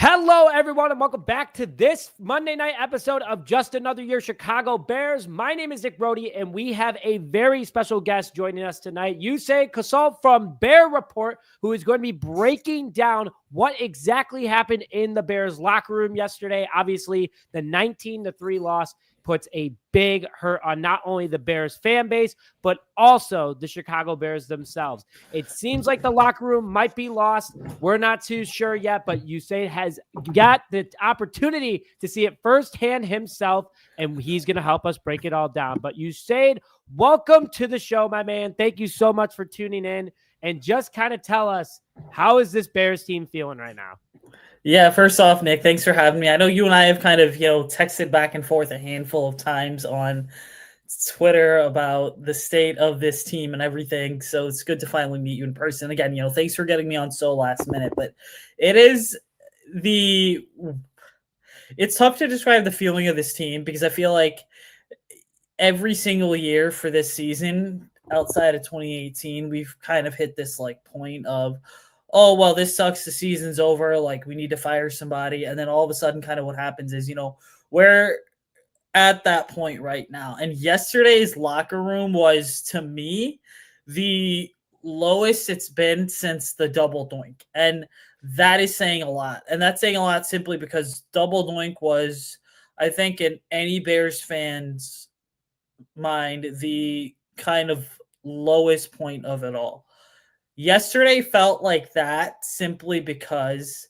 Hello, everyone, and welcome back to this Monday night episode of Just Another Year Chicago Bears. My name is Nick Brody, and we have a very special guest joining us tonight, Usayd Koshul from Bear Report, who is going to be breaking down what exactly happened in the Bears locker room yesterday. Obviously, the 19-3 loss puts a big hurt on not only the Bears fan base, but also the Chicago Bears themselves. It seems like the locker room might be lost. We're not too sure yet, but Usayd has got the opportunity to see it firsthand himself, and he's going to help us break it all down. But Usayd, welcome to the show, my man. Thank you so much for tuning in, and just kind of tell us, how is this Bears team feeling right now? Yeah, first off, Nick, thanks for having me. I know you and I have kind of, texted back and forth a handful of times on Twitter about the state of this team and everything. So it's good to finally meet you in person. Again, thanks for getting me on so last minute. But it's tough to describe the feeling of this team because I feel like every single year for this season, outside of 2018, we've kind of hit this point of, oh, well, this sucks. The season's over. We need to fire somebody. And then all of a sudden, kind of what happens is, we're at that point right now. And yesterday's locker room was, to me, the lowest it's been since the double doink. And that is saying a lot. And that's saying a lot simply because double doink was, I think, in any Bears fan's mind, the kind of lowest point of it all. Yesterday felt like that simply because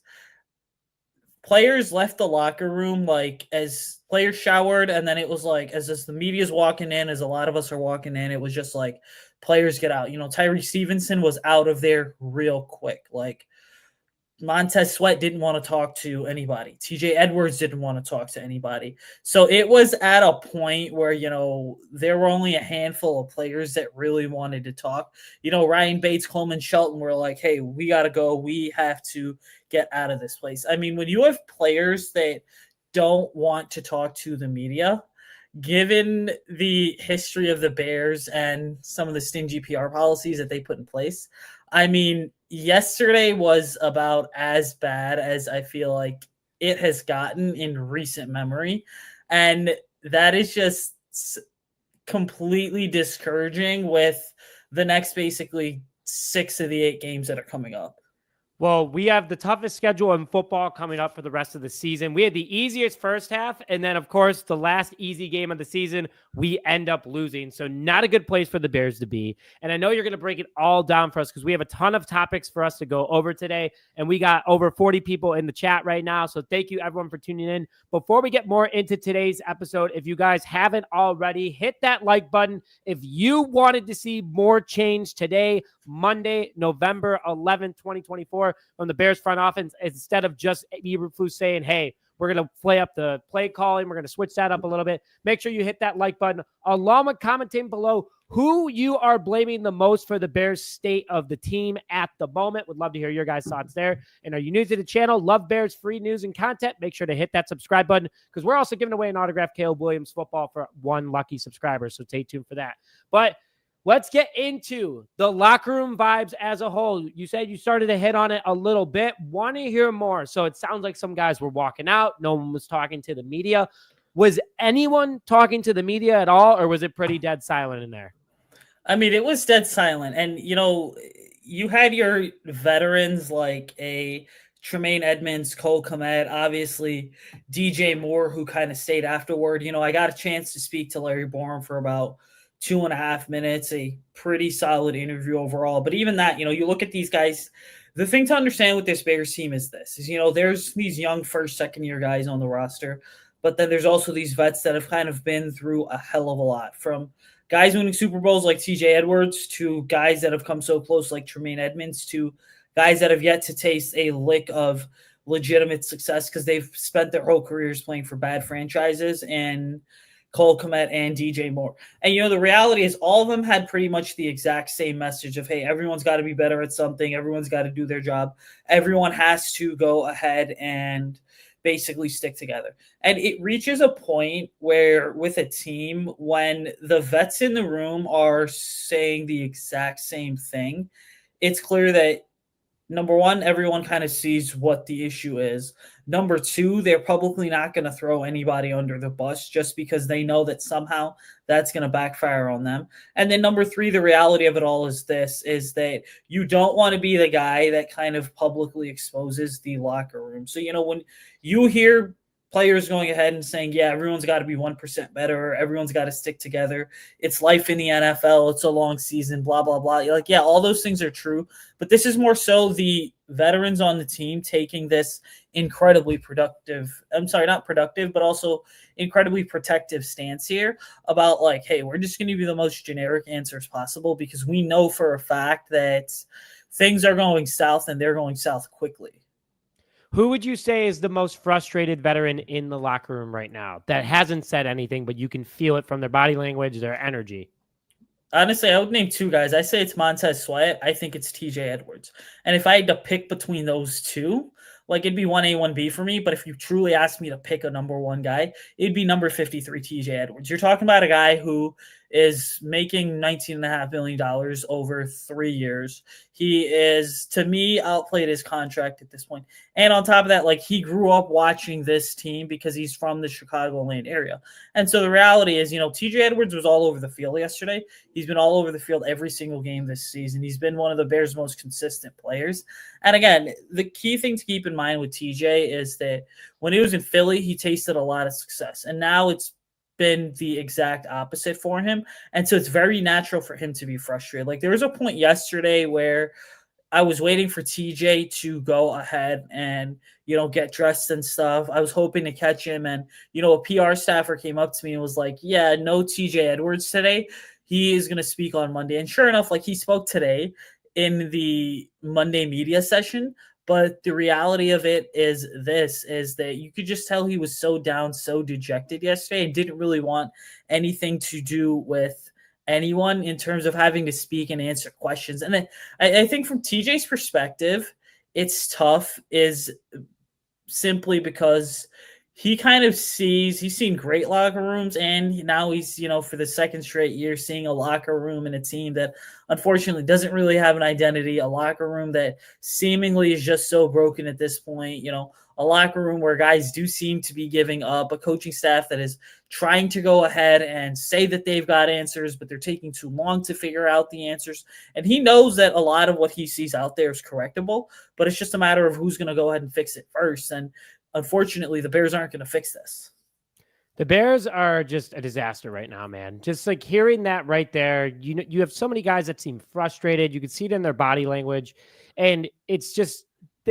players left the locker room as players showered, and then it was as the media's walking in, as a lot of us are walking in, it was just players get out. Tyree Stevenson was out of there real quick. Montez Sweat didn't want to talk to anybody. TJ Edwards didn't want to talk to anybody. So it was at a point where, there were only a handful of players that really wanted to talk. Ryan Bates, Coleman Shelton were like, hey, we got to go. We have to get out of this place. I mean, when you have players that don't want to talk to the media, given the history of the Bears and some of the stingy PR policies that they put in place, I mean, yesterday was about as bad as I feel like it has gotten in recent memory. And that is just completely discouraging with the next basically 6 of the 8 games that are coming up. Well, we have the toughest schedule in football coming up for the rest of the season. We had the easiest first half, and then, of course, the last easy game of the season, we end up losing. So not a good place for the Bears to be. And I know you're going to break it all down for us because we have a ton of topics for us to go over today, and we got over 40 people in the chat right now. So thank you, everyone, for tuning in. Before we get more into today's episode, if you guys haven't already, hit that like button. If you wanted to see more change today, Monday, November 11th, 2024, from the Bears front office, instead of just Eberflus saying, hey, we're going to play up the play calling, we're going to switch that up a little bit. Make sure you hit that like button, along with commenting below who you are blaming the most for the Bears state of the team at the moment. Would love to hear your guys' thoughts there. And are you new to the channel, love Bears free news and content, make sure to hit that subscribe button because we're also giving away an autographed Caleb Williams football for one lucky subscriber. So stay tuned for that. But let's get into the locker room vibes as a whole. You said you started to hit on it a little bit. Want to hear more. So it sounds like some guys were walking out. No one was talking to the media. Was anyone talking to the media at all, or was it pretty dead silent in there? I mean, it was dead silent. And, you had your veterans like a Tremaine Edmonds, Cole Kmet, obviously DJ Moore, who kind of stayed afterward. I got a chance to speak to Larry Borum for about 2.5 minutes, a pretty solid interview overall. But even that, you look at these guys, the thing to understand with this Bears team is this, there's these young first, second year guys on the roster, but then there's also these vets that have kind of been through a hell of a lot, from guys winning Super Bowls like TJ Edwards to guys that have come so close like Tremaine Edmonds to guys that have yet to taste a lick of legitimate success because they've spent their whole careers playing for bad franchises, and Cole Kmet and DJ Moore. And, the reality is all of them had pretty much the exact same message of, hey, everyone's got to be better at something. Everyone's got to do their job. Everyone has to go ahead and basically stick together. And it reaches a point where with a team, when the vets in the room are saying the exact same thing, it's clear that Number one, everyone kind of sees what the issue is. Number two, they're publicly not going to throw anybody under the bus just because they know that somehow that's going to backfire on them. And then number three, the reality of it all is this, is that you don't want to be the guy that kind of publicly exposes the locker room. So, when you hear players going ahead and saying, yeah, everyone's got to be 1% better, everyone's got to stick together, it's life in the NFL, it's a long season, blah, blah, blah. You're like, yeah, all those things are true. But this is more so the veterans on the team taking this incredibly productive, I'm sorry, not productive, but also incredibly protective stance here about like, hey, we're just going to be the most generic answers possible because we know for a fact that things are going south and they're going south quickly. Who would you say is the most frustrated veteran in the locker room right now that hasn't said anything, but you can feel it from their body language, their energy? Honestly, I would name two guys. I say it's Montez Sweat. I think it's TJ Edwards. And if I had to pick between those two, like it'd be 1A, 1B for me. But if you truly asked me to pick a number one guy, it'd be number 53, TJ Edwards. You're talking about a guy who is making $19.5 million over 3 years. He is, to me, outplayed his contract at this point. And on top of that, like he grew up watching this team because he's from the Chicagoland area. And so the reality is, TJ Edwards was all over the field yesterday. He's been all over the field every single game this season. He's been one of the Bears' most consistent players. And again, the key thing to keep in mind with TJ is that when he was in Philly, he tasted a lot of success. And now it's been the exact opposite for him. And so it's very natural for him to be frustrated. Like there was a point yesterday where I was waiting for TJ to go ahead and, get dressed and stuff. I was hoping to catch him. And, a PR staffer came up to me and was like, yeah, no TJ Edwards today. He is going to speak on Monday. And sure enough, like he spoke today in the Monday media session. But the reality of it is this, is that you could just tell he was so down, so dejected yesterday and didn't really want anything to do with anyone in terms of having to speak and answer questions. And then I think from TJ's perspective, it's tough is simply because he kind of he's seen great locker rooms, and now he's, for the second straight year seeing a locker room and a team that unfortunately doesn't really have an identity, a locker room that seemingly is just so broken at this point, a locker room where guys do seem to be giving up, a coaching staff that is trying to go ahead and say that they've got answers, but they're taking too long to figure out the answers. And he knows that a lot of what he sees out there is correctable, but it's just a matter of who's going to go ahead and fix it first. And unfortunately, the Bears aren't going to fix this. The Bears are just a disaster right now, man. Just like hearing that right there, you have so many guys that seem frustrated. You can see it in their body language. And it's just,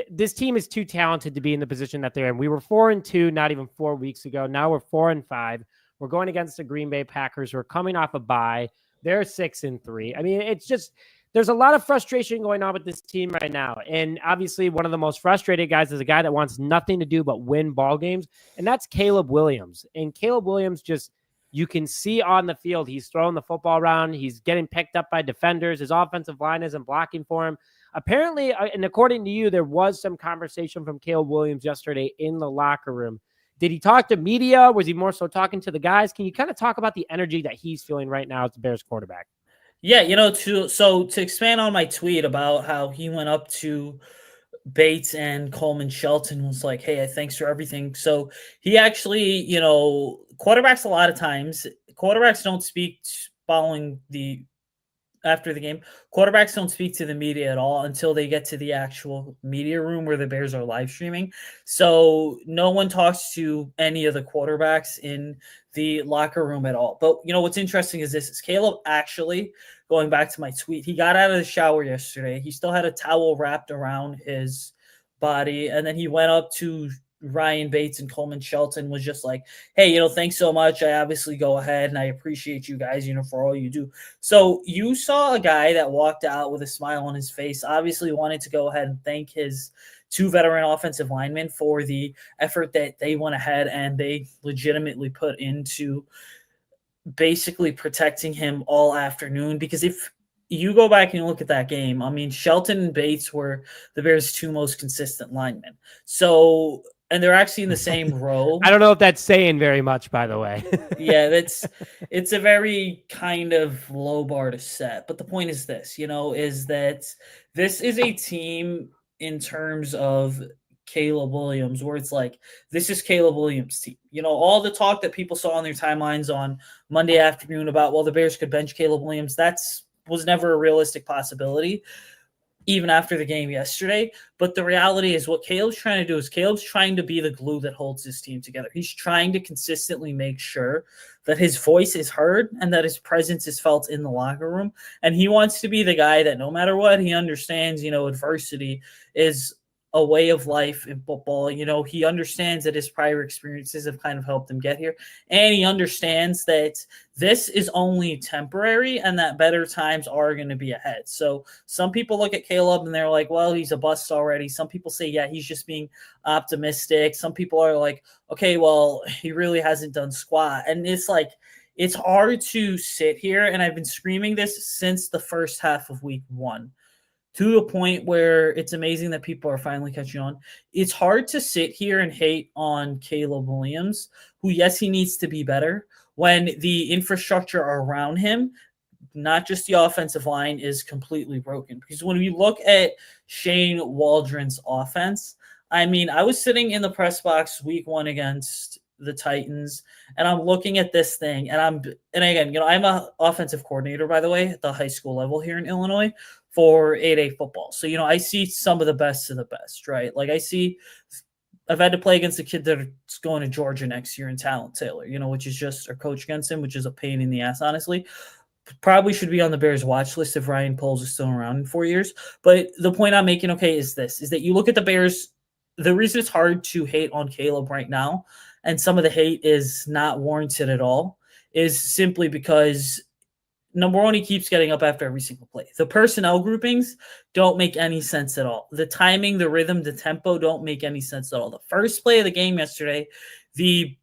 this team is too talented to be in the position that they're in. We were 4-2 not even 4 weeks ago. Now we're 4-5. We're going against the Green Bay Packers. We're coming off a bye. They're 6-3. I mean, it's just, there's a lot of frustration going on with this team right now. And obviously one of the most frustrated guys is a guy that wants nothing to do but win ball games. And that's Caleb Williams. And Caleb Williams just, you can see on the field, he's throwing the football around. He's getting picked up by defenders. His offensive line isn't blocking for him. Apparently, and according to you, there was some conversation from Caleb Williams yesterday in the locker room. Did he talk to media? Was he more so talking to the guys? Can you kind of talk about the energy that he's feeling right now as the Bears quarterback? Yeah, to expand on my tweet about how he went up to Bates and Coleman Shelton was like, hey, thanks for everything. So he actually, quarterbacks, a lot of times, quarterbacks don't speak following after the game. Quarterbacks don't speak to the media at all until they get to the actual media room where the Bears are live streaming. So no one talks to any of the quarterbacks in the locker room at all. But what's interesting is this, is Caleb actually, going back to my tweet, he got out of the shower yesterday. He still had a towel wrapped around his body. And then he went up to Ryan Bates and Coleman Shelton, was just like, hey, thanks so much. I obviously go ahead and I appreciate you guys, for all you do. So you saw a guy that walked out with a smile on his face, obviously wanted to go ahead and thank his two veteran offensive linemen for the effort that they went ahead and they legitimately put into basically protecting him all afternoon. Because if you go back and you look at that game, I mean, Shelton and Bates were the Bears' two most consistent linemen. So, and they're actually in the same row. I don't know if that's saying very much, by the way. Yeah, it's a very kind of low bar to set. But the point is this, is that this is a team in terms of Caleb Williams, where it's like, this is Caleb Williams' team. All the talk that people saw on their timelines on Monday afternoon about, well, the Bears could bench Caleb Williams, was never a realistic possibility, even after the game yesterday. But the reality is what Caleb's trying to do is Caleb's trying to be the glue that holds his team together. He's trying to consistently make sure that his voice is heard and that his presence is felt in the locker room. And he wants to be the guy that no matter what, he understands, adversity is a way of life in football. He understands that his prior experiences have kind of helped him get here. And he understands that this is only temporary and that better times are going to be ahead. So some people look at Caleb and they're like, well, he's a bust already. Some people say, yeah, he's just being optimistic. Some people are like, okay, well, he really hasn't done squat. And it's like, it's hard to sit here. And I've been screaming this since the first half of week 1. To the point where it's amazing that people are finally catching on. It's hard to sit here and hate on Caleb Williams, who, yes, he needs to be better, when the infrastructure around him, not just the offensive line, is completely broken. Because when we look at Shane Waldron's offense, I was sitting in the press box week 1 against the Titans, and I'm looking at this thing, and again, I'm an offensive coordinator, by the way, at the high school level here in Illinois for 8A football. So, I see some of the best of the best, right? Like I've had to play against a kid that's going to Georgia next year in Talent Taylor, which is just, or coach against him, which is a pain in the ass, honestly. Probably should be on the Bears watch list if Ryan Poles is still around in 4 years. But the point I'm making, is that you look at the Bears, the reason it's hard to hate on Caleb right now, and some of the hate is not warranted at all, is simply because, number one, he keeps getting up after every single play. The personnel groupings don't make any sense at all. The timing, the rhythm, the tempo don't make any sense at all. The first play of the game yesterday, the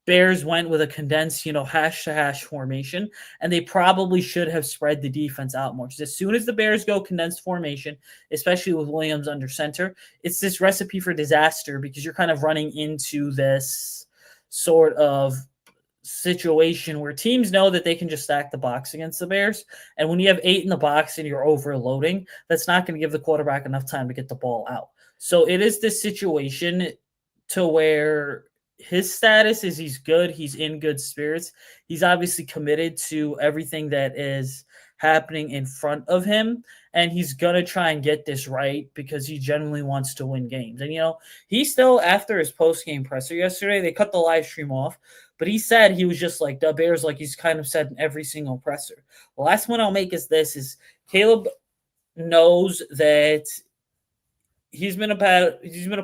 Bears went with a condensed, hash-to-hash formation, and they probably should have spread the defense out more. Because as soon as the Bears go condensed formation, especially with Williams under center, it's this recipe for disaster because you're kind of running into this sort of situation where teams know that they can just stack the box against the Bears. And when you have 8 in the box and you're overloading, that's not going to give the quarterback enough time to get the ball out. So it is this situation to where his status is he's good. He's in good spirits. He's obviously committed to everything that is happening in front of him. And he's going to try and get this right because he genuinely wants to win games. And, he still, after his post-game presser yesterday, they cut the live stream off, but he said he was just like the Bears, like he's kind of said in every single presser. The last one I'll make is this, is Caleb knows that he's been a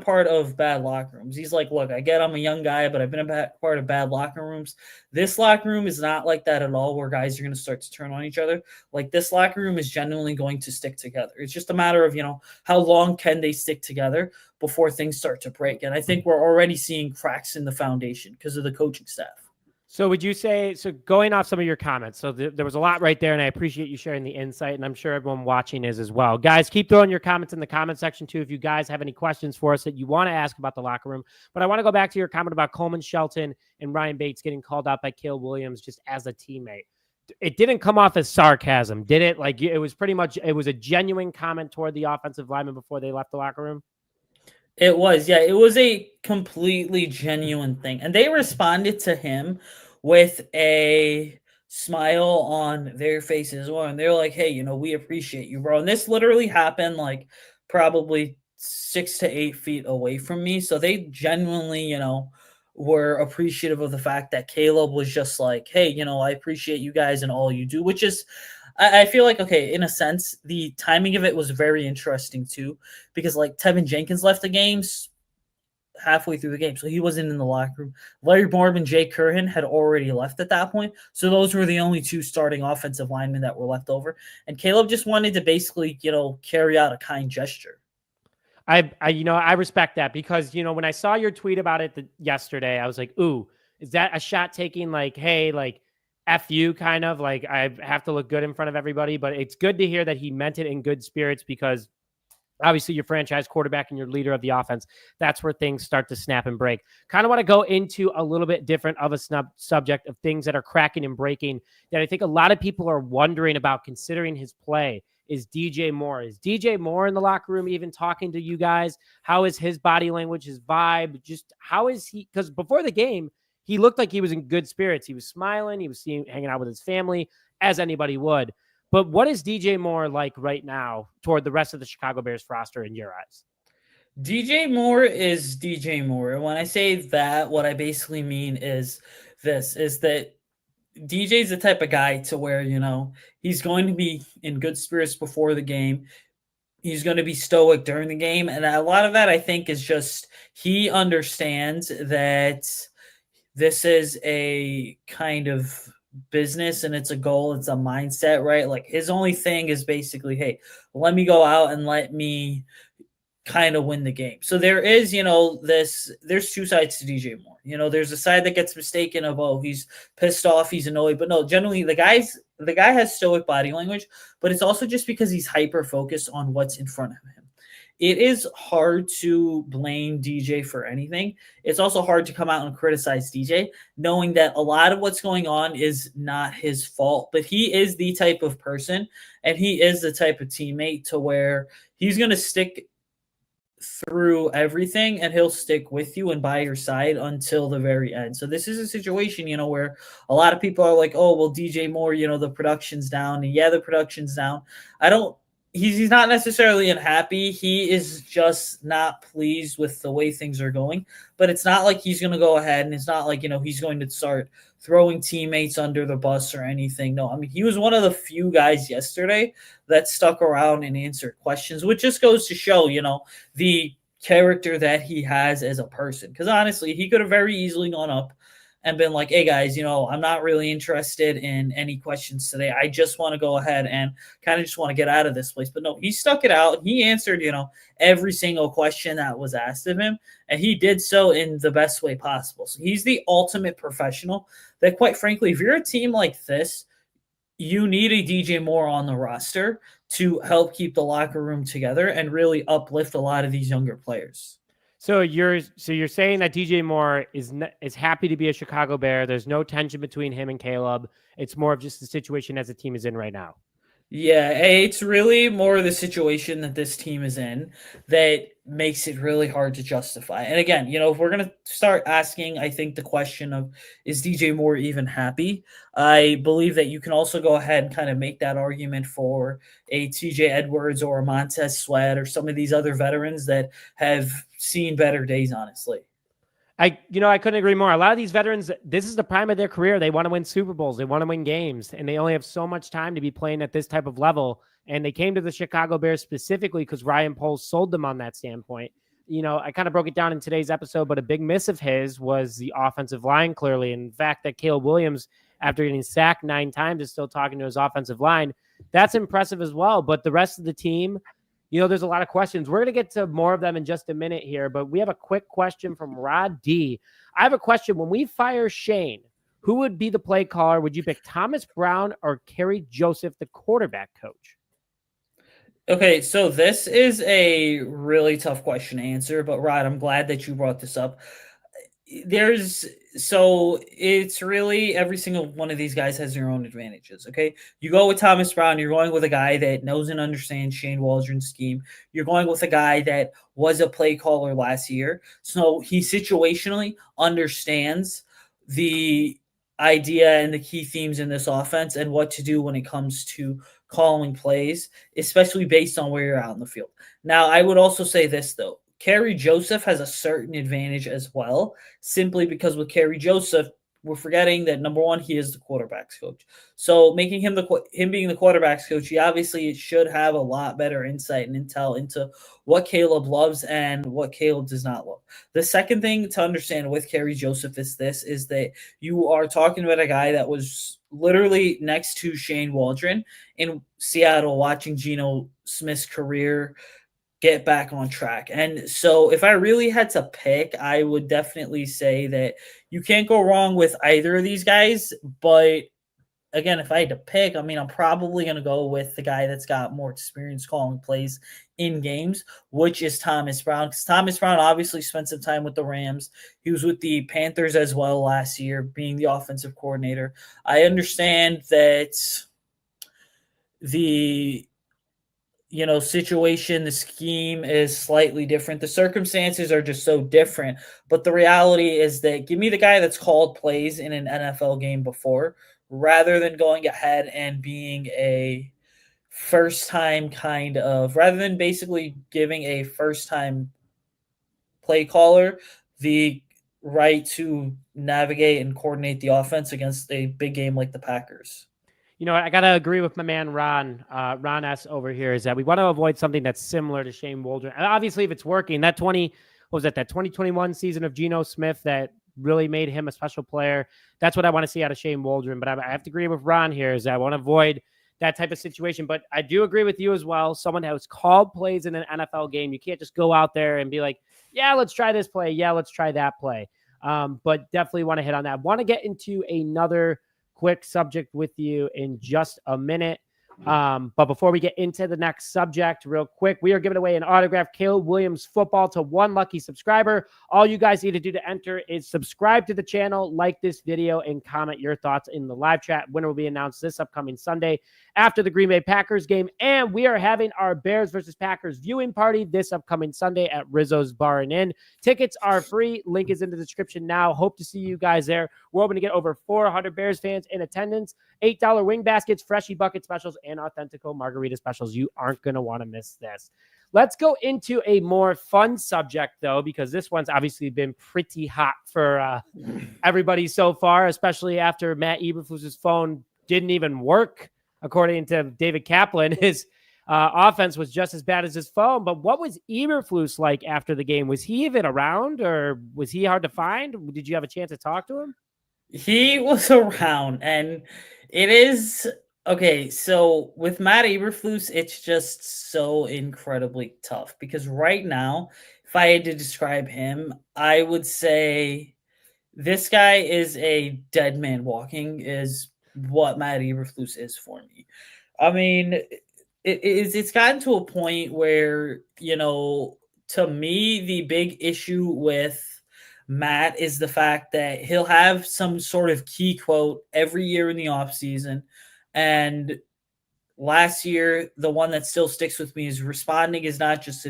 part of bad locker rooms. He's like, look, I get I'm a young guy, but I've been a part of bad locker rooms. This locker room is not like that at all, where guys are going to start to turn on each other. Like, this locker room is genuinely going to stick together. It's just a matter of, how long can they stick together before things start to break. And I think we're already seeing cracks in the foundation because of the coaching staff. So would you say, going off some of your comments, so there was a lot right there, and I appreciate you sharing the insight, and I'm sure everyone watching is as well. Guys, keep throwing your comments in the comment section too if you guys have any questions for us that you want to ask about the locker room. But I want to go back to your comment about Coleman Shelton and Ryan Bates getting called out by Caleb Williams just as a teammate. It didn't come off as sarcasm, did it? Like, it was a genuine comment toward the offensive lineman before they left the locker room? It was, yeah. It was a completely genuine thing. And they responded to him with a smile on their faces as well. And they're like, hey, we appreciate you, bro. And this literally happened like probably 6 to 8 feet away from me. So they genuinely, were appreciative of the fact that Caleb was just like, hey, I appreciate you guys and all you do, which is, I feel like, okay, in a sense, the timing of it was very interesting too, because like Tevin Jenkins left the games halfway through the game, so he wasn't in the locker room. Larry Bourne and Jay Curhan had already left at that point, so those were the only 2 starting offensive linemen that were left over. And Caleb just wanted to basically, carry out a kind gesture. I respect that because, when I saw your tweet about it yesterday, I was like, ooh, is that a shot taking like, hey, like, F you kind of like I have to look good in front of everybody? But it's good to hear that he meant it in good spirits because obviously your franchise quarterback and your leader of the offense, that's where things start to snap and break. Kind of want to go into a little bit different of a subject of things that are cracking and breaking that I think a lot of people are wondering about considering his play is DJ Moore. Is DJ Moore in the locker room even talking to you guys? How is his body language, his vibe? Just how is he? Because before the game, he looked like he was in good spirits. He was smiling. He was hanging out with his family, as anybody would. But what is DJ Moore like right now toward the rest of the Chicago Bears roster in your eyes? DJ Moore is DJ Moore. And when I say that, what I basically mean is that DJ's the type of guy to where, he's going to be in good spirits before the game. He's going to be stoic during the game. And a lot of that, I think, is just he understands that this is a kind of business and it's a goal, it's a mindset, right? Like his only thing is basically, hey, let me go out and let me kind of win the game. So there is, there's two sides to DJ Moore. There's a side that gets mistaken of, oh, he's pissed off, he's annoyed. But no, generally the guy has stoic body language, but it's also just because he's hyper focused on what's in front of him. It is hard to blame DJ for anything. It's also hard to come out and criticize DJ, knowing that a lot of what's going on is not his fault, but he is the type of person and he is the type of teammate to where he's going to stick through everything and he'll stick with you and by your side until the very end. So this is a situation, where a lot of people are like, oh, well, DJ Moore, the production's down. And yeah, the production's down. He's not necessarily unhappy. He is just not pleased with the way things are going. But it's not like he's going to go ahead and it's not like, he's going to start throwing teammates under the bus or anything. No, I mean, he was one of the few guys yesterday that stuck around and answered questions, which just goes to show, the character that he has as a person. Because honestly, he could have very easily gone up and been like, hey guys, I'm not really interested in any questions today. I just want to go ahead and kind of just want to get out of this place. But no, he stuck it out. He answered, every single question that was asked of him. And he did so in the best way possible. So he's the ultimate professional that, quite frankly, if you're a team like this, you need a DJ Moore on the roster to help keep the locker room together and really uplift a lot of these younger players. So you're saying that DJ Moore is happy to be a Chicago Bear. There's no tension between him and Caleb. It's more of just the situation as the team is in right now. Yeah, it's really more of the situation that this team is in that makes it really hard to justify. And again, if we're going to start asking, I think the question of, is DJ Moore even happy? I believe that you can also go ahead and kind of make that argument for a TJ Edwards or a Montez Sweat or some of these other veterans that have seen better days, honestly. I couldn't agree more. A lot of these veterans, this is the prime of their career. They want to win Super Bowls. They want to win games, and they only have so much time to be playing at this type of level. And they came to the Chicago Bears specifically because Ryan Poles sold them on that standpoint. I kind of broke it down in today's episode, but a big miss of his was the offensive line, clearly. And the fact that Caleb Williams, after getting sacked 9 times, is still talking to his offensive line, that's impressive as well. But the rest of the team, there's a lot of questions. We're going to get to more of them in just a minute here, but we have a quick question from Rod D. I have a question. When we fire Shane, who would be the play caller? Would you pick Thomas Brown or Kerry Joseph, the quarterback coach? Okay, so this is a really tough question to answer, but Rod, I'm glad that you brought this up. It's really every single one of these guys has their own advantages. Okay, you go with Thomas Brown, you're going with a guy that knows and understands Shane Waldron's scheme. You're going with a guy that was a play caller last year, so he situationally understands the idea and the key themes in this offense and what to do when it comes to calling plays, especially based on where you're out in the field. Now, I would also say this though. Kerry Joseph has a certain advantage as well, simply because with Kerry Joseph, we're forgetting that number one, he is the quarterback's coach. So making him being the quarterback's coach, he obviously should have a lot better insight and intel into what Caleb loves and what Caleb does not love. The second thing to understand with Kerry Joseph is that you are talking about a guy that was literally next to Shane Waldron in Seattle, watching Geno Smith's career get back on track. And so if I really had to pick, I would definitely say that you can't go wrong with either of these guys. But again, if I had to pick, I'm probably going to go with the guy that's got more experience calling plays in games, which is Thomas Brown. Because Thomas Brown obviously spent some time with the Rams. He was with the Panthers as well last year, being the offensive coordinator. I understand that situation, the scheme is slightly different. The circumstances are just so different. But the reality is that give me the guy that's called plays in an NFL game before rather than going ahead and being a first time rather than basically giving a first time play caller the right to navigate and coordinate the offense against a big game like the Packers. I got to agree with my man Ron S. over here, is that we want to avoid something that's similar to Shane Waldron. And obviously, if it's working, that 2021 season of Geno Smith that really made him a special player, that's what I want to see out of Shane Waldron. But I have to agree with Ron here, is that I want to avoid that type of situation. But I do agree with you as well. Someone who's called plays in an NFL game, you can't just go out there and be like, yeah, let's try this play. Yeah, let's try that play. But definitely want to hit on that. Want to get into another quick subject with you in just a minute. But before we get into the next subject, real quick, we are giving away an autographed Caleb Williams football to one lucky subscriber. All you guys need to do to enter is subscribe to the channel, like this video, and comment your thoughts in the live chat. Winner will be announced this upcoming Sunday after the Green Bay Packers game. And we are having our Bears versus Packers viewing party this upcoming Sunday at Rizzo's Bar and Inn. Tickets are free. Link is in the description now. Hope to see you guys there. We're hoping to get over 400 Bears fans in attendance. $8 wing baskets, Freshie bucket specials, and Authentico margarita specials. You aren't going to want to miss this. Let's go into a more fun subject, though, because this one's obviously been pretty hot for everybody so far, especially after Matt Eberflus's phone didn't even work. According to David Kaplan, his offense was just as bad as his phone. But what was Eberflus like after the game? Was he even around, or was he hard to find? Did you have a chance to talk to him? He was around, and it is okay. So with Matt Eberflus, it's just so incredibly tough because right now, if I had to describe him, I would say this guy is a dead man walking, is what Matt Eberflus is for me. I mean, it's gotten to a point where, to me, the big issue with Matt is the fact that he'll have some sort of key quote every year in the offseason. And last year, the one that still sticks with me is responding is not just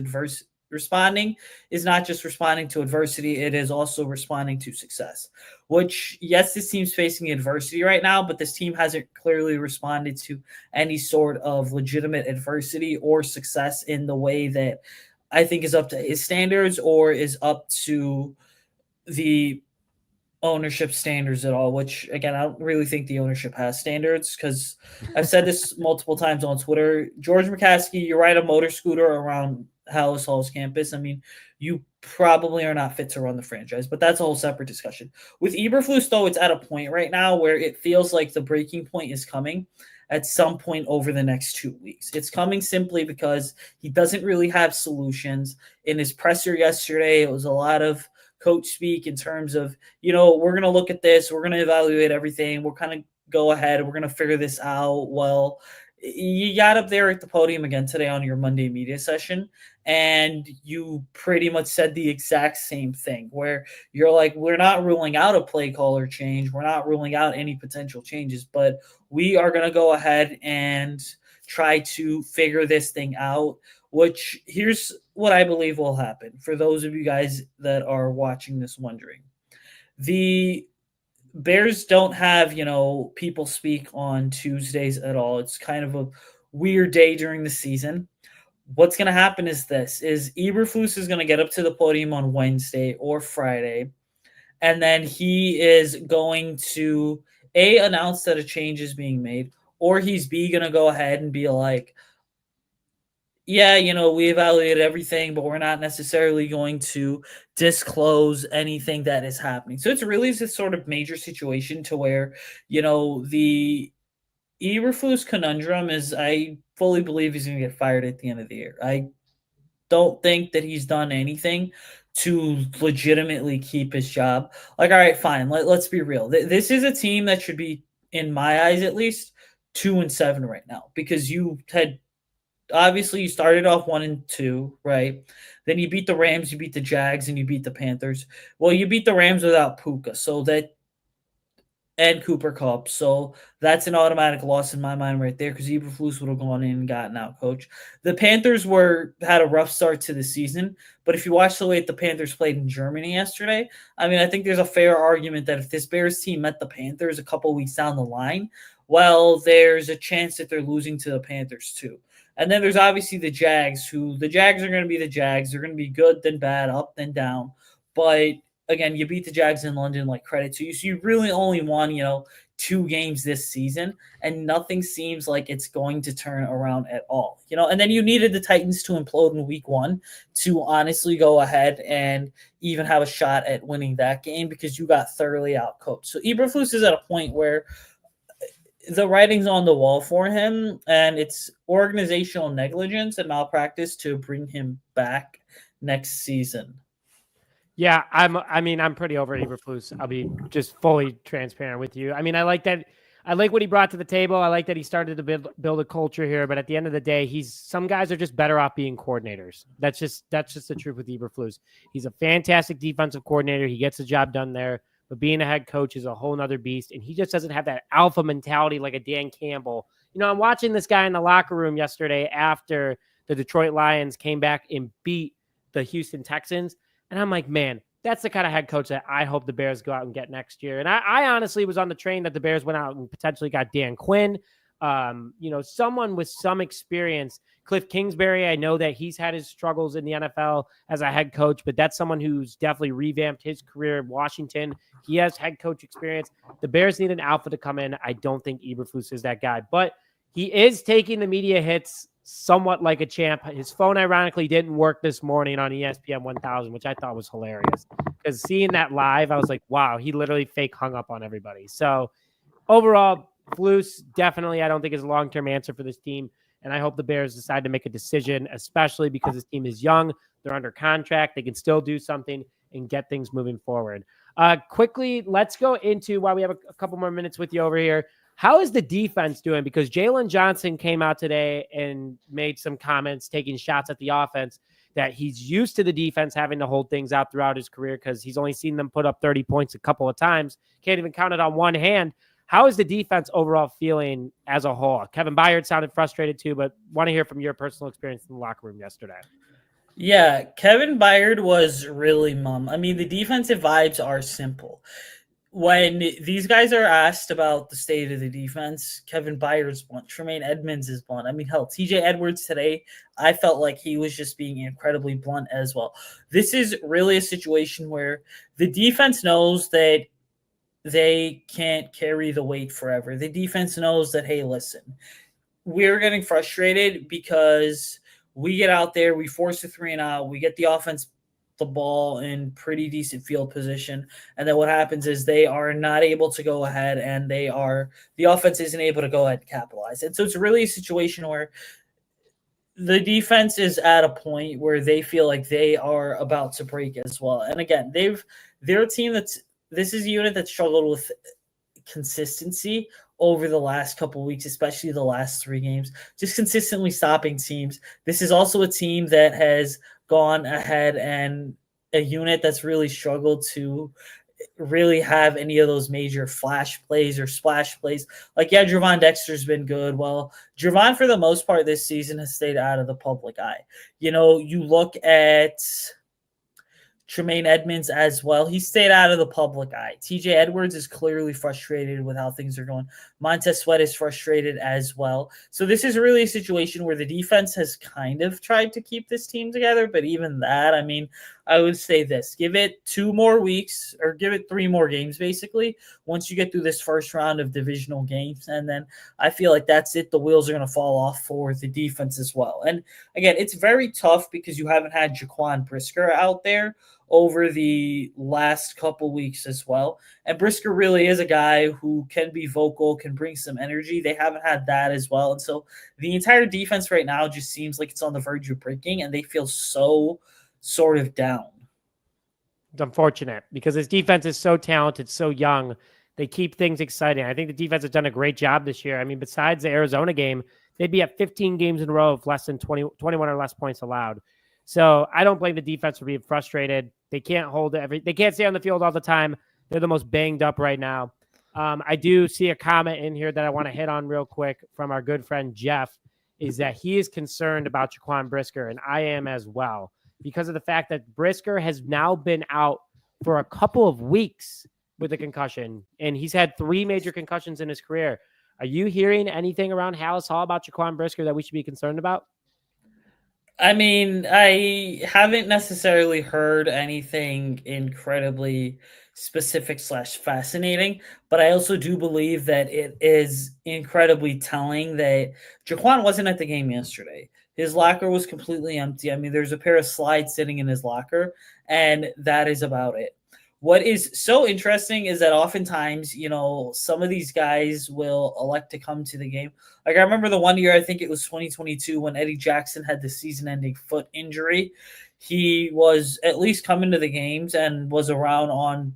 responding to adversity, it is also responding to success. Which, yes, this team's facing adversity right now, but this team hasn't clearly responded to any sort of legitimate adversity or success in the way that I think is up to his standards or is up to the ownership standards at all, which again, I don't really think the ownership has standards because I've said this multiple times on Twitter. George McCaskey, you ride a motor scooter around Hallis Hall's campus. I mean, you probably are not fit to run the franchise, but that's a whole separate discussion. With Eberflus, though, it's at a point right now where it feels like the breaking point is coming at some point over the next 2 weeks. It's coming simply because he doesn't really have solutions. In his presser yesterday, it was a lot of coach speak in terms of, we're going to look at this, we're going to evaluate everything, we're kind of go ahead, we're going to figure this out. Well, you got up there at the podium again today on your Monday media session, and you pretty much said the exact same thing where you're like, we're not ruling out a play caller change, we're not ruling out any potential changes, but we are going to go ahead and try to figure this thing out. Which, here's what I believe will happen for those of you guys that are watching this wondering. The Bears don't have, people speak on Tuesdays at all. It's kind of a weird day during the season. What's going to happen is Eberflus is going to get up to the podium on Wednesday or Friday, and then he is going to A, announce that a change is being made, or he's B, going to go ahead and be like, yeah, we evaluated everything, but we're not necessarily going to disclose anything that is happening. So it's really this sort of major situation to where, the Eberflus conundrum is I fully believe he's going to get fired at the end of the year. I don't think that he's done anything to legitimately keep his job. Like, all right, fine. Let's be real. This is a team that should be, in my eyes at least, 2-7 right now because you had obviously you started off 1-2, right? Then you beat the Rams, you beat the Jags, and you beat the Panthers. Well, you beat the Rams without Puka, so that and Cooper Kupp. So that's an automatic loss in my mind right there because Eberflus would have gone in and gotten out coach. The Panthers had a rough start to the season, but if you watch the way the Panthers played in Germany yesterday, I mean, I think there's a fair argument that if this Bears team met the Panthers a couple weeks down the line, well, there's a chance that they're losing to the Panthers too. And then there's obviously the Jags, who the Jags are going to be the Jags. They're going to be good, then bad, up, then down. But again, you beat the Jags in London, like credit to you. So you really only won, 2 games this season, and nothing seems like it's going to turn around at all. And then you needed the Titans to implode in week 1 to honestly go ahead and even have a shot at winning that game because you got thoroughly outcoached. So Eberflus is at a point where the writing's on the wall for him, and it's organizational negligence and malpractice to bring him back next season. Yeah, I'm pretty over Eberflus. I'll be just fully transparent with you. I mean, I like that. I like what he brought to the table. I like that he started to build a culture here. But at the end of the day, some guys are just better off being coordinators. That's just the truth with Eberflus. He's a fantastic defensive coordinator. He gets the job done there. But being a head coach is a whole nother beast. And he just doesn't have that alpha mentality like a Dan Campbell. I'm watching this guy in the locker room yesterday after the Detroit Lions came back and beat the Houston Texans. And I'm like, man, that's the kind of head coach that I hope the Bears go out and get next year. And I honestly was on the train that the Bears went out and potentially got Dan Quinn, someone with some experience. Cliff Kingsbury, I know that he's had his struggles in the NFL as a head coach, but that's someone who's definitely revamped his career in Washington. He has head coach experience. The Bears need an alpha to come in. I don't think Eberflus is that guy, but he is taking the media hits somewhat like a champ. His phone ironically didn't work this morning on ESPN 1000, which I thought was hilarious because seeing that live, I was like, wow, he literally fake hung up on everybody. So overall, Flus definitely, I don't think is a long-term answer for this team. And I hope the Bears decide to make a decision, especially because this team is young. They're under contract. They can still do something and get things moving forward. Quickly, let's go into, while we have a couple more minutes with you over here, how is the defense doing? Because Jalen Johnson came out today and made some comments, taking shots at the offense, that he's used to the defense having to hold things out throughout his career because he's only seen them put up 30 points a couple of times. Can't even count it on one hand. How is the defense overall feeling as a whole? Kevin Byard sounded frustrated too, but want to hear from your personal experience in the locker room yesterday. Yeah, Kevin Byard was really mum. I mean, the defensive vibes are simple. When these guys are asked about the state of the defense, Kevin Byard's blunt. Tremaine Edmonds is blunt. I mean, hell, TJ Edwards today, I felt like he was just being incredibly blunt as well. This is really a situation where the defense knows that they can't carry the weight forever. The defense knows that, hey, listen, we're getting frustrated because we get out there, we force a 3-and-out, we get the offense the ball in pretty decent field position, and then what happens is they are not able to go ahead, and the offense isn't able to go ahead and capitalize. And so it's really a situation where the defense is at a point where they feel like they are about to break as well. And again, they're a team this is a unit that struggled with consistency over the last couple of weeks, especially the last 3 games, just consistently stopping teams. This is also a team that has gone ahead and a unit that's really struggled to really have any of those major flash plays or splash plays. Like, yeah, Javon Dexter's been good. Well, Javon, for the most part this season, has stayed out of the public eye. You look at Tremaine Edmonds as well. He stayed out of the public eye. TJ Edwards is clearly frustrated with how things are going. Montez Sweat is frustrated as well. So this is really a situation where the defense has kind of tried to keep this team together. But even that, I mean, I would say this. Give it 2 more weeks, or give it 3 more games, basically, once you get through this first round of divisional games. And then I feel like that's it. The wheels are going to fall off for the defense as well. And again, it's very tough because you haven't had Jaquan Brisker out there over the last couple weeks as well. And Brisker really is a guy who can be vocal, can bring some energy. They haven't had that as well. And so the entire defense right now just seems like it's on the verge of breaking, and they feel so sort of down. It's unfortunate because this defense is so talented, so young. They keep things exciting. I think the defense has done a great job this year. I mean, besides the Arizona game, they'd be at 15 games in a row of less than 21 or less points allowed. So I don't blame the defense for being frustrated. They can't hold they can't stay on the field all the time. They're the most banged up right now. I do see a comment in here that I want to hit on real quick from our good friend Jeff, is that he is concerned about Jaquan Brisker, and I am as well, because of the fact that Brisker has now been out for a couple of weeks with a concussion, and he's had 3 major concussions in his career. Are you hearing anything around Hallis Hall about Jaquan Brisker that we should be concerned about? I mean, I haven't necessarily heard anything incredibly specific / fascinating, but I also do believe that it is incredibly telling that Jaquan wasn't at the game yesterday. His locker was completely empty. I mean, there's a pair of slides sitting in his locker, and that is about it. What is so interesting is that oftentimes, some of these guys will elect to come to the game. Like I remember the one year, I think it was 2022, when Eddie Jackson had the season-ending foot injury. He was at least coming to the games and was around on,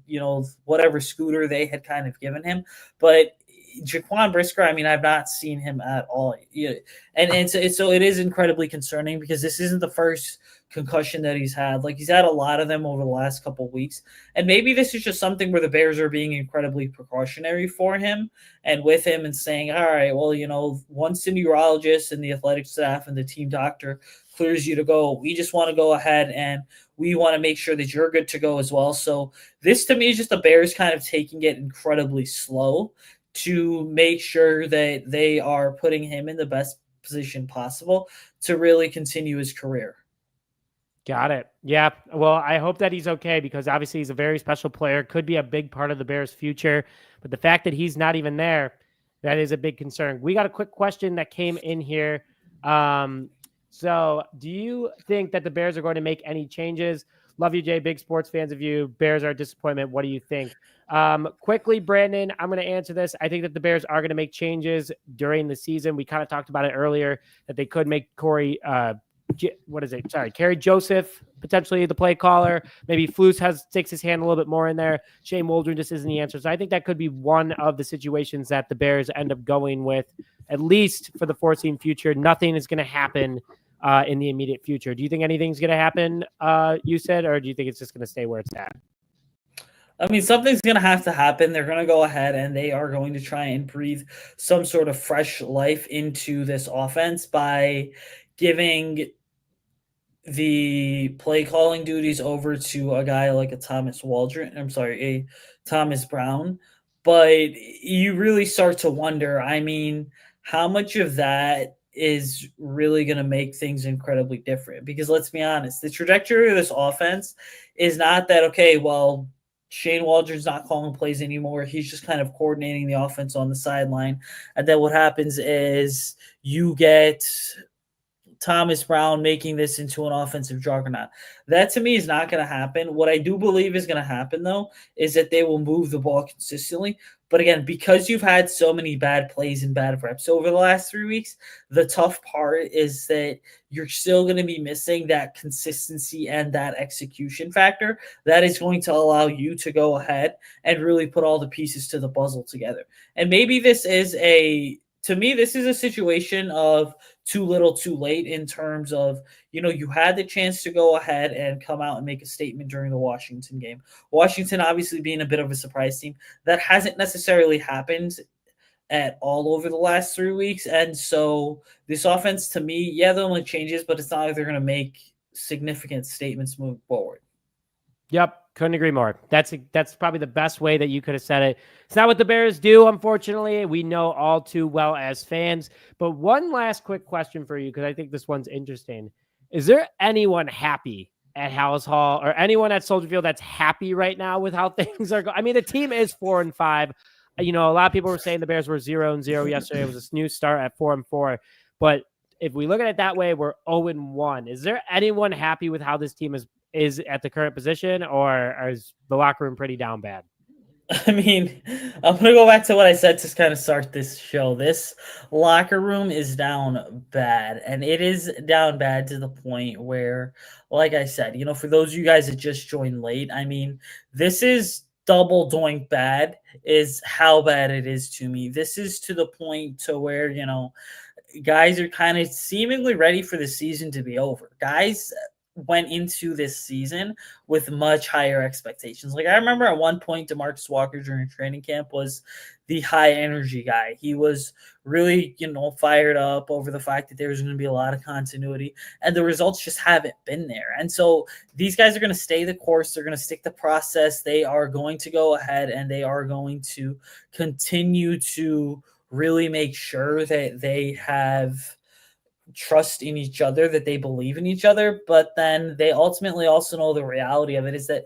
whatever scooter they had kind of given him. But Jaquan Brisker, I mean, I've not seen him at all. Yeah. And so it is incredibly concerning because this isn't the first concussion that he's had. Like, he's had a lot of them over the last couple of weeks. And maybe this is just something where the Bears are being incredibly precautionary for him and with him and saying, all right, well, once the neurologist and the athletic staff and the team doctor clears you to go, we just want to go ahead and we want to make sure that you're good to go as well. So this to me is just the Bears kind of taking it incredibly slow to make sure that they are putting him in the best position possible to really continue his career. Got it. Yeah. Well, I hope that he's okay, because obviously he's a very special player, could be a big part of the Bears' future. But the fact that he's not even there, that is a big concern. We got a quick question that came in here. So do you think that the Bears are going to make any changes? Love you, Jay. Big sports fans of you. Bears are a disappointment. What do you think? Quickly, Brandon, I'm going to answer this. I think that the Bears are going to make changes during the season. We kind of talked about it earlier, that they could make Kerry Joseph potentially the play caller. Maybe Flus sticks his hand a little bit more in there. Shane Waldron just isn't the answer. So I think that could be one of the situations that the Bears end up going with, at least for the foreseen future. Nothing is going to happen in the immediate future. Do you think anything's going to happen, you said, or do you think it's just going to stay where it's at? I mean, something's going to have to happen. They're going to go ahead and they are going to try and breathe some sort of fresh life into this offense by giving the play calling duties over to a guy like a Thomas Brown. But you really start to wonder, I mean, how much of that is really going to make things incredibly different? Because let's be honest, the trajectory of this offense is not that, okay, well, Shane Waldron's not calling plays anymore. He's just kind of coordinating the offense on the sideline. And then what happens is you get Thomas Brown making this into an offensive juggernaut. That to me is not going to happen. What I do believe is going to happen, though, is that they will move the ball consistently. But again, because you've had so many bad plays and bad reps over the last 3 weeks, the tough part is that you're still going to be missing that consistency and that execution factor that is going to allow you to go ahead and really put all the pieces to the puzzle together. And maybe this is a situation of too little, too late, in terms of, you had the chance to go ahead and come out and make a statement during the Washington game. Washington obviously being a bit of a surprise team. That hasn't necessarily happened at all over the last 3 weeks. And so this offense, to me, they'll only changes, but it's not like they're going to make significant statements moving forward. Yep. Couldn't agree more. That's probably the best way that you could have said it. It's not what the Bears do, unfortunately. We know all too well as fans. But one last quick question for you, because I think this one's interesting. Is there anyone happy at Hallis Hall or anyone at Soldier Field that's happy right now with how things are going? I mean, the team is 4-5. A lot of people were saying the Bears were 0-0 yesterday. It was a new start at 4-4. But if we look at it that way, we're 0-1. Is there anyone happy with how this team is at the current position, or is the locker room pretty down bad? I mean, I'm going to go back to what I said to kind of start this show. This locker room is down bad, and it is down bad to the point where, like I said, for those of you guys that just joined late, I mean, this is double doink bad is how bad it is to me. This is to the point to where, guys are kind of seemingly ready for the season to be over. Guys went into this season with much higher expectations. Like I remember at one point, DeMarcus Walker during training camp was the high energy guy. He was really, fired up over the fact that there was going to be a lot of continuity, and the results just haven't been there. And so these guys are going to stay the course. They're going to stick the process. They are going to go ahead and they are going to continue to really make sure that they have trust in each other, that they believe in each other, but then they ultimately also know the reality of it is that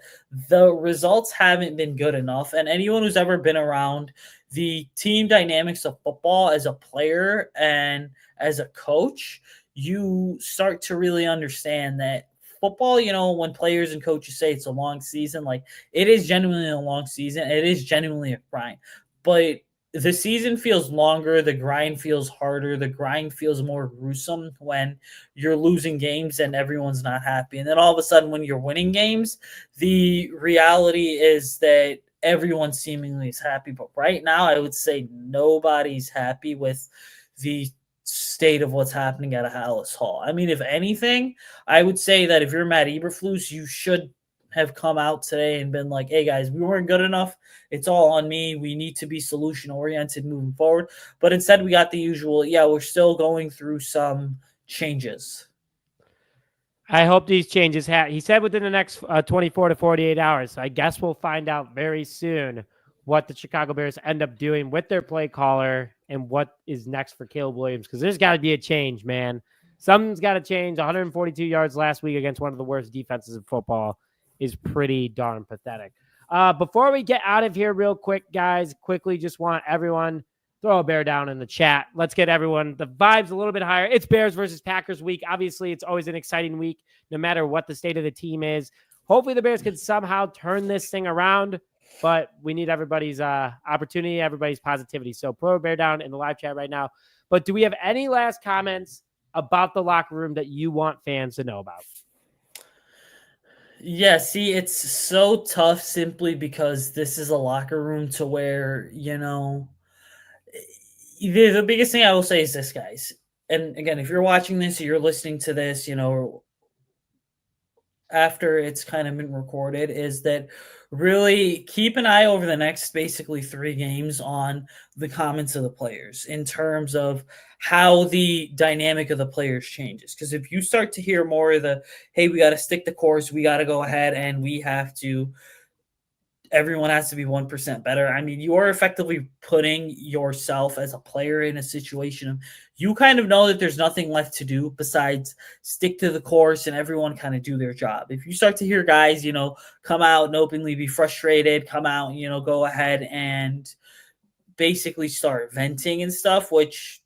the results haven't been good enough. And anyone who's ever been around the team dynamics of football as a player and as a coach, you start to really understand that football, when players and coaches say it's a long season, like it is genuinely a long season. It is genuinely a grind, but the season feels longer, the grind feels harder, the grind feels more gruesome when you're losing games and everyone's not happy. And then all of a sudden when you're winning games, the reality is that everyone seemingly is happy. But right now I would say nobody's happy with the state of what's happening at Hallis Hall. I mean, if anything, I would say that if you're Matt Eberflus, you should have come out today and been like, hey guys, we weren't good enough. It's all on me. We need to be solution oriented moving forward. But instead we got the usual, we're still going through some changes. I hope these changes he said within the next 24 to 48 hours. So I guess we'll find out very soon what the Chicago Bears end up doing with their play caller and what is next for Caleb Williams, because there's got to be a change, man. Something's got to change. 142 yards last week against one of the worst defenses in football is pretty darn pathetic. Before we get out of here real quick, guys, quickly just want everyone throw a bear down in the chat. Let's get everyone the vibes a little bit higher. It's Bears versus Packers week. Obviously, it's always an exciting week, no matter what the state of the team is. Hopefully, the Bears can somehow turn this thing around, but we need everybody's opportunity, everybody's positivity. So throw a bear down in the live chat right now. But do we have any last comments about the locker room that you want fans to know about? Yeah, see, it's so tough simply because this is a locker room to where, the biggest thing I will say is this, guys. And again, if you're watching this or you're listening to this, after it's kind of been recorded, is that really keep an eye over the next basically 3 games on the comments of the players in terms of how the dynamic of the players changes. Because if you start to hear more of the, hey, we got to stick the course, we got to go ahead and everyone has to be 1% better. I mean, you are effectively putting yourself as a player in a situation of you kind of know that there's nothing left to do besides stick to the course and everyone kind of do their job. If you start to hear guys, come out and openly be frustrated, come out, go ahead and basically start venting and stuff, which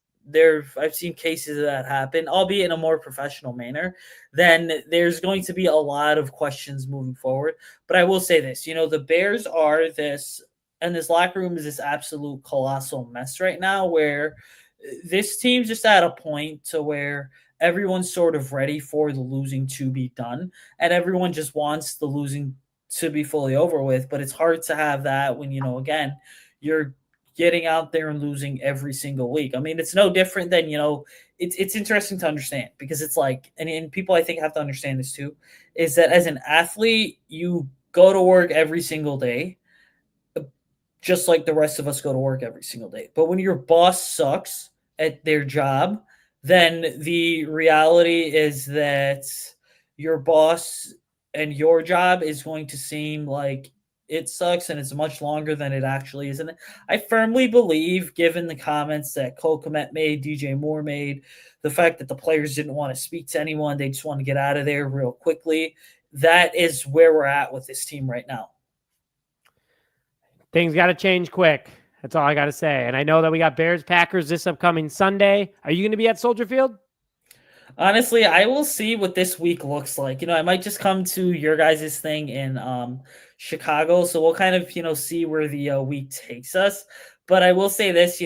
I've seen cases of that happen, albeit in a more professional manner, then there's going to be a lot of questions moving forward. But I will say this, the Bears are this locker room is this absolute colossal mess right now where this team's just at a point to where everyone's sort of ready for the losing to be done and everyone just wants the losing to be fully over with. But it's hard to have that when, again, you're getting out there and losing every single week. I mean, it's no different than, it's interesting to understand because it's like, and people I think have to understand this too, is that as an athlete, you go to work every single day, just like the rest of us go to work every single day. But when your boss sucks at their job, then the reality is that your boss and your job is going to seem like it sucks and it's much longer than it actually is. And I firmly believe, given the comments that Cole Kmet made, DJ Moore made, the fact that the players didn't want to speak to anyone, they just want to get out of there real quickly, that is where we're at with this team right now. Things got to change quick. That's all I got to say. And I know that we got Bears Packers this upcoming Sunday. Are you going to be at Soldier Field? Honestly, I will see what this week looks like. I might just come to your guys' thing in Chicago. So we'll kind of, see where the week takes us. But I will say this,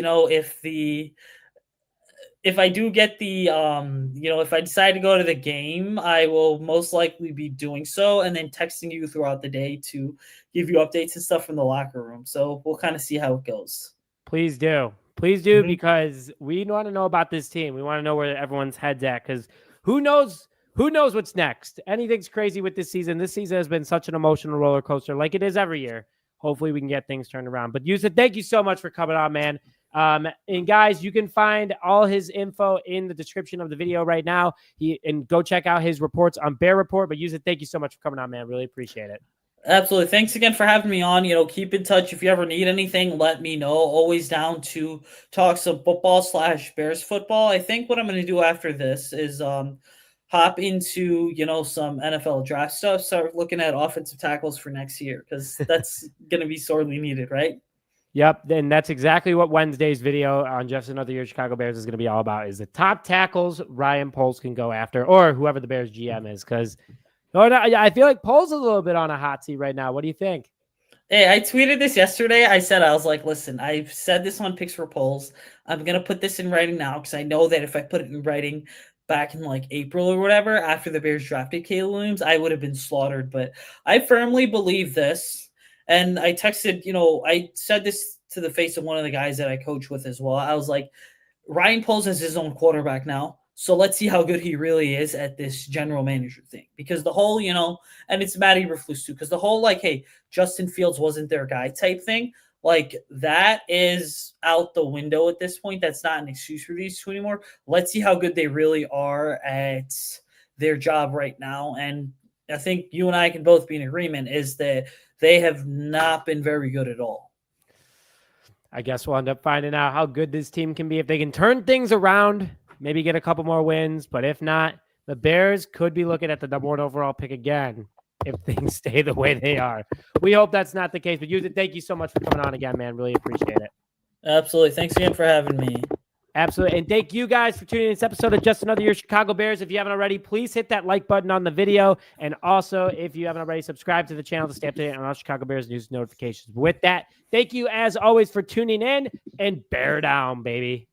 if I do get the, if I decide to go to the game, I will most likely be doing so and then texting you throughout the day to give you updates and stuff from the locker room. So we'll kind of see how it goes. Please do. Please do, because we want to know about this team. We want to know where everyone's head's at, because who knows who knows what's next? Anything's crazy with this season. This season has been such an emotional roller coaster like it is every year. Hopefully we can get things turned around. But Usayd, thank you so much for coming on, man. And guys, you can find all his info in the description of the video right now. And go check out his reports on Bear Report. But Usayd, thank you so much for coming on, man. Really appreciate it. Absolutely. Thanks again for having me on. Keep in touch. If you ever need anything, let me know. Always down to talk some football / Bears football. I think what I'm going to do after this is hop into, some NFL draft stuff. Start looking at offensive tackles for next year because that's going to be sorely needed, right? Yep, and that's exactly what Wednesday's video on Just Another Year Chicago Bears is going to be all about, is the top tackles Ryan Poles can go after, or whoever the Bears GM is, because I feel like Poles is a little bit on a hot seat right now. What do you think? Hey, I tweeted this yesterday. I was like, listen, I've said this on Picks for Polls. I'm going to put this in writing now because I know that if I put it in writing back in like April or whatever, after the Bears drafted Caleb Williams, I would have been slaughtered. But I firmly believe this. And I texted, I said this to the face of one of the guys that I coach with as well. I was like, Ryan Poles has his own quarterback now. So let's see how good he really is at this general manager thing. Because the whole, and it's Matt Eberflus too, because the whole hey, Justin Fields wasn't their guy type thing, that is out the window at this point. That's not an excuse for these two anymore. Let's see how good they really are at their job right now. And I think you and I can both be in agreement is that they have not been very good at all. I guess we'll end up finding out how good this team can be if they can turn things around. Maybe get a couple more wins, but if not, the Bears could be looking at the #1 overall pick again if things stay the way they are. We hope that's not the case, but Usayd, thank you so much for coming on again, man. Really appreciate it. Absolutely. Thanks again for having me. Absolutely. And thank you guys for tuning in to this episode of Just Another Year Chicago Bears. If you haven't already, please hit that like button on the video. And also, if you haven't already, subscribe to the channel to stay up to date on all Chicago Bears news notifications. With that, thank you as always for tuning in, and bear down, baby.